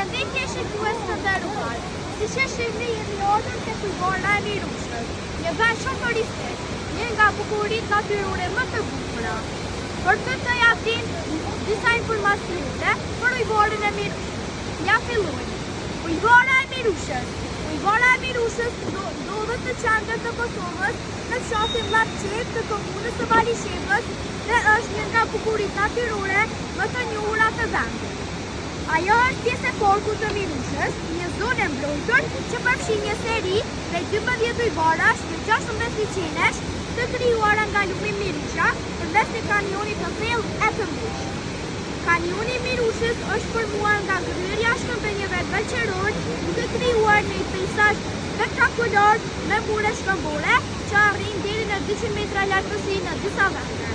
Përshëndetje shikues të nderuar. Siç e shihni jemi ardhur tek Ujvara e Mirushës, një vend shumë turistik, një nga bukuritë natyrore më të bukura. Për të japim disa informacione për Ujvarën e Mirushës. Ja fillojmë. Ujvara e Mirushës. Ujvara e Mirushës ndodhet në qendër të Kosovës, në fshatin Vllapçep të komunës së Balishevës dhe është një nga bukuritë natyrore më të njohura të vendit. Ajo është pjesë e parkut të Mirushës, një zonë e mbrojtur që përfshin një seri prej 12 ujvarash me 16 liçenesh të krijuara nga lumi Mirusha përmes një kanioni të thellë e të mbyllur. Kanioni i Mirushës është formuar nga ngrirja e shkëmbënjeve veçëror, duke krijuar një peizazh spektakolar me mure shkëmbore që arrin deri në 200 metra lartësi në disa vende.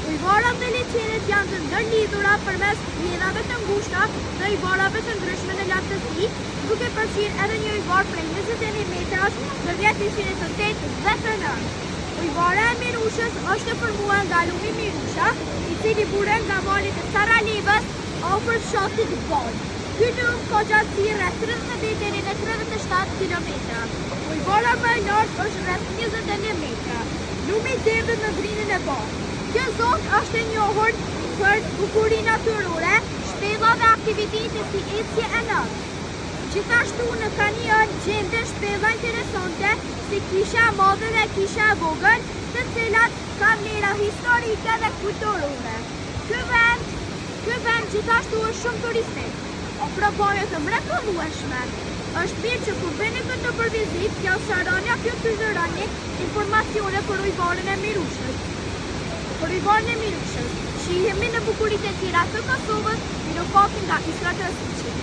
Ujvarat dhe liçenet janë të ndërlidhura përmes rrjedhave të ngushta dhe ujvarave të ndryshme në lartësi, duke përfshirë edhe një ujvar prej 21 metrash në 10 liçene të 8 dhe të 9. Ujvara e Mirushës është e formuar nga lumi Mirusha, i cili buren nga malit e Saralevës afër fshatit Val. Ky lum ka gjatësi rreth 32 deri në 37 kilometra. Ujvara më e lartë është rreth 21 metra. Lumi derdhet në drinën e bardhë. Kjo zonë është e njohur për bukurinë natyrore, shpella dhe aktivitete si ecje e natë. Gjithashtu në kanion gjendet shpella interesante si kisha e madhe dhe kisha e vogël, të cilat kanë vlera historike dhe kulturore. Ky vend gjithashtu është shumë turistik. Ofron paje të mrekullueshme. Është mirë që kur vini këtu për vizitë, t'ja sharoni apo t'ju fytyroni informacione për Ujvarën e Mirushës. Për Ujvarën e Mirushës, shihemi në bukuritë e tjera të Kosovës, në pakin nga Istra Trësiçi.